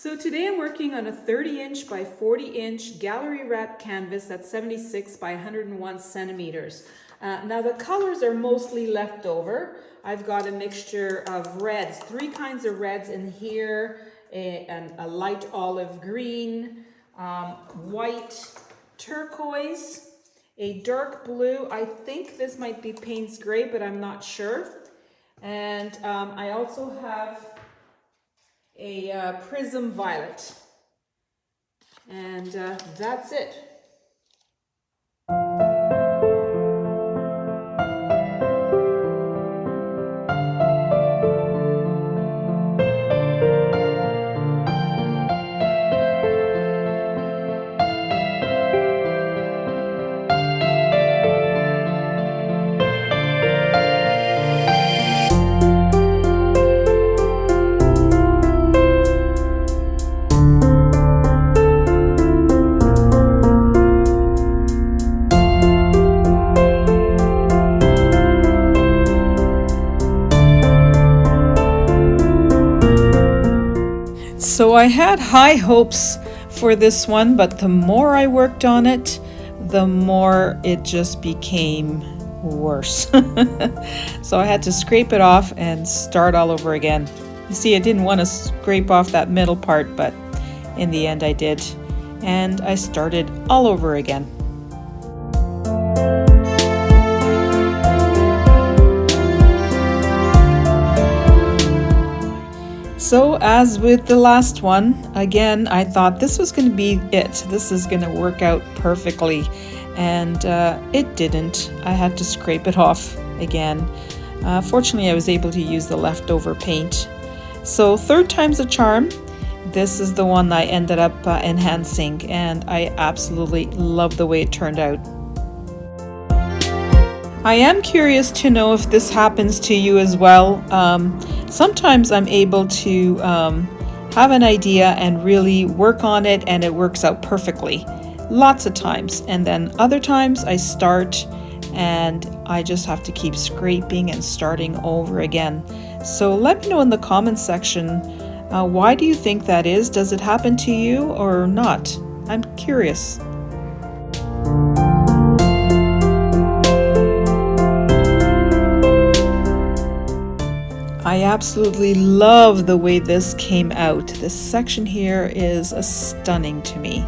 So today I'm working on a 30-inch by 40-inch gallery wrap canvas that's 76 by 101 centimeters. Now the colors are mostly left over. I've got a mixture of reds, 3 kinds of reds in here, a light olive green, white, turquoise, a dark blue. I think this might be Payne's Gray, but I'm not sure. And I also have a prism violet, and that's it. So I had high hopes for this one, but the more I worked on it, the more it just became worse. So I had to scrape it off and start all over again. You see, I didn't want to scrape off that middle part, but in the end I did. And I started all over again. So as with the last one, again, I thought this was going to be it. This is going to work out perfectly. And it didn't. I had to scrape it off again. Fortunately, I was able to use the leftover paint. So 3rd time's a charm. This is the one I ended up enhancing, and I absolutely love the way it turned out. I am curious to know if this happens to you as well. Sometimes I'm able to have an idea and really work on it, and it works out perfectly. Lots of times. And then other times I start and I just have to keep scraping and starting over again. So let me know in the comments section, why do you think that is? Does it happen to you or not? I'm curious. I absolutely love the way this came out. This section here is stunning to me.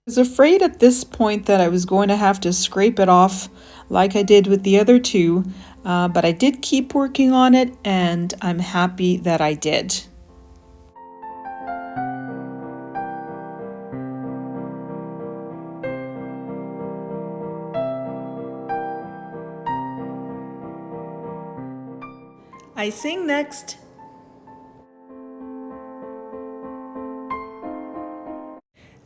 I was afraid at this point that I was going to have to scrape it off like I did with the other 2, but I did keep working on it, and I'm happy that I did. I sing next.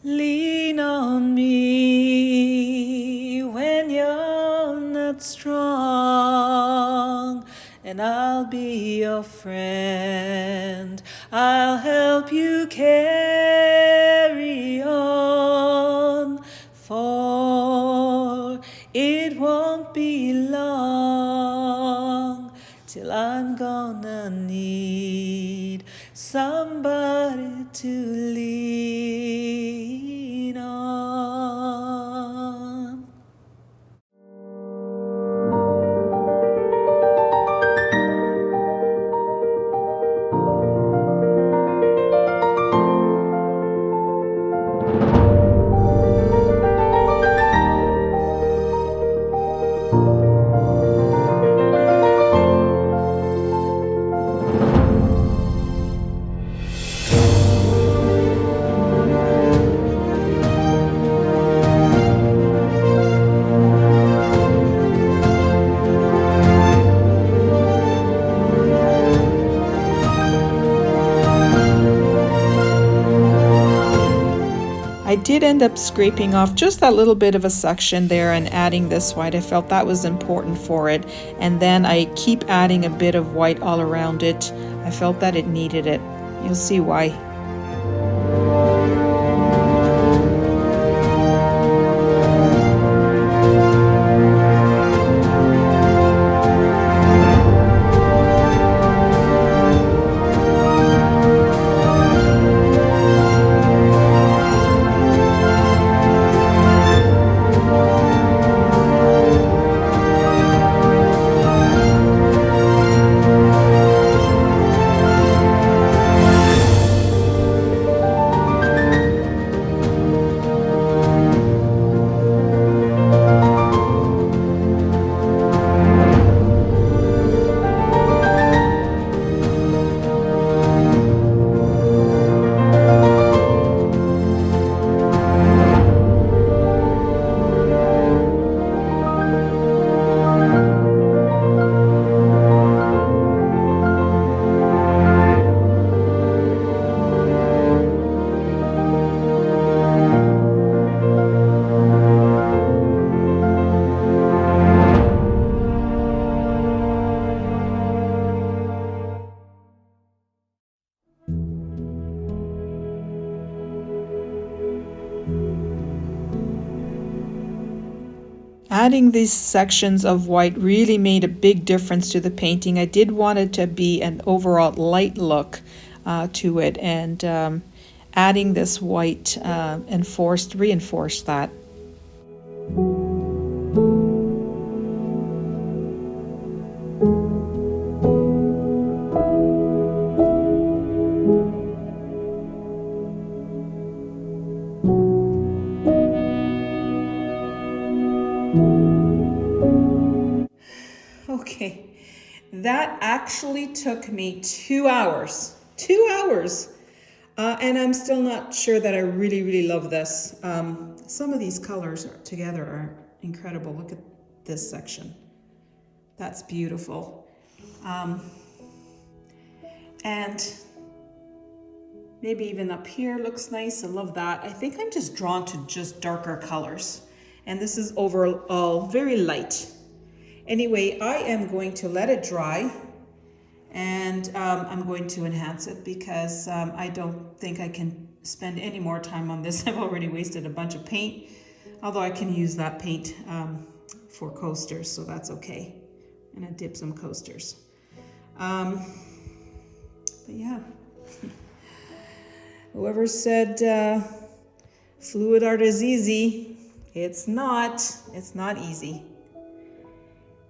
Lean on me when you're not strong, and I'll be your friend. I'll help you carry on, for it won't be long till I'm gonna need somebody to lean on. did end up scraping off just that little bit of a section there and adding this white. I felt that was important for it. And then I keep adding a bit of white all around it. I felt that it needed it. You'll see why. Adding these sections of white really made a big difference to the painting. I did want it to be an overall light look to it, and adding this white reinforced that. Okay, that actually took me 2 hours. 2 hours. And I'm still not sure that I really love this. Some of these colors together are incredible. Look at this section. That's beautiful. And maybe even up here looks nice. I love that. I think I'm just drawn to just darker colors. And this is overall very light. Anyway, I am going to let it dry, and I'm going to enhance it because I don't think I can spend any more time on this. I've already wasted a bunch of paint, although I can use that paint for coasters, so that's okay. And I dip some coasters. But yeah, whoever said fluid art is easy, it's not easy.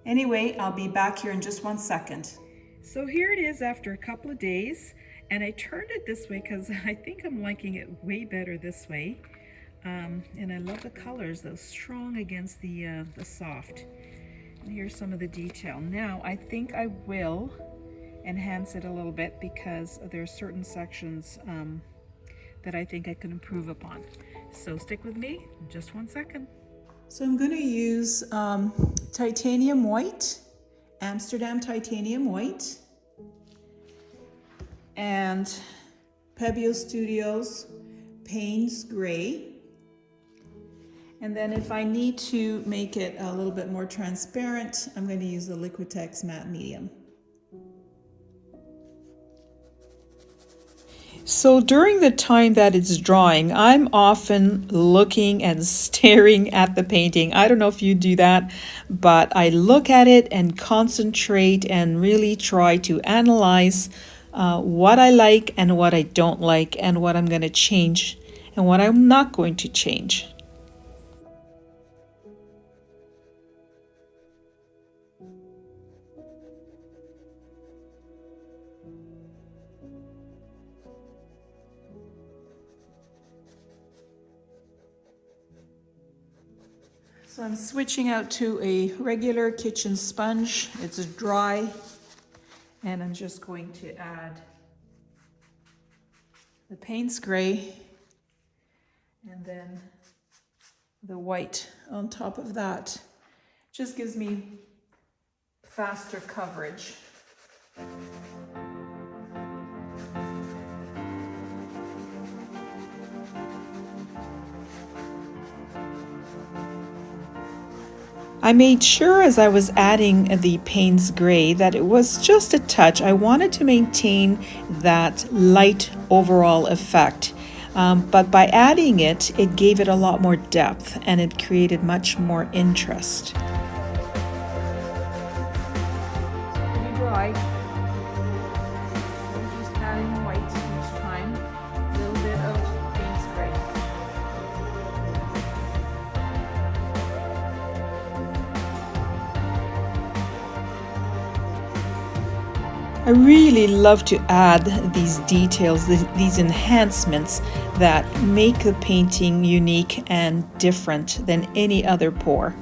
Anyway, I'll be back here in just 1 second. So here it is after a couple of days, and I turned it this way because I think I'm liking it way better this way. And I love the colors, those strong against the soft. And here's some of the detail. Now, I think I will enhance it a little bit because there are certain sections that I think I can improve upon. So stick with me in just 1 second. So I'm going to use titanium white, Amsterdam titanium white, and Pebeo Studios Payne's Gray. And then if I need to make it a little bit more transparent, I'm going to use the Liquitex Matte Medium. So during the time that it's drying, I'm often looking and staring at the painting. I don't know if you do that, but I look at it and concentrate and really try to analyze what I like and what I don't like and what I'm going to change and what I'm not going to change. So I'm switching out to a regular kitchen sponge. It's dry, and I'm just going to add the Payne's Gray and then the white on top of that. Just gives me faster coverage. I made sure as I was adding the Payne's Gray that it was just a touch. I wanted to maintain that light overall effect. But by adding it, it gave it a lot more depth and it created much more interest. Pretty dry. I'm just adding white each time. A little bit of Payne's Gray. I really love to add these details, these enhancements that make the painting unique and different than any other pour.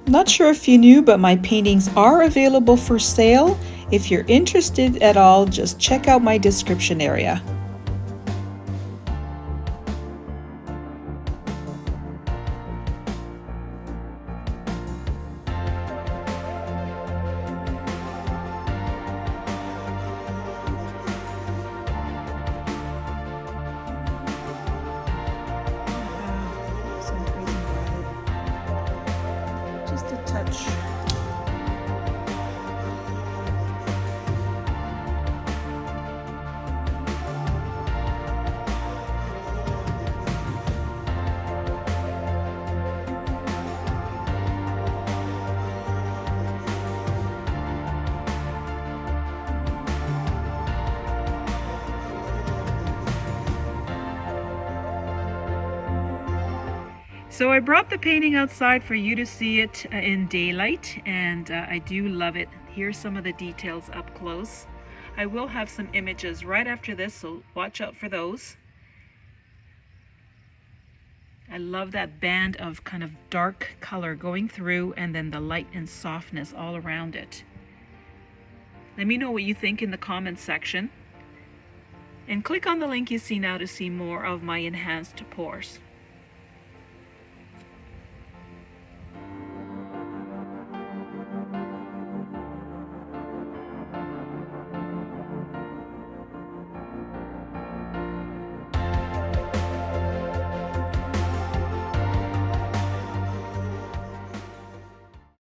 Not sure if you knew, but my paintings are available for sale. If you're interested at all, just check out my description area. Just a touch. So I brought the painting outside for you to see it in daylight, and I do love it. Here's some of the details up close. I will have some images right after this, so watch out for those. I love that band of kind of dark color going through and then the light and softness all around it. Let me know what you think in the comments section. And click on the link you see now to see more of my enhanced pours.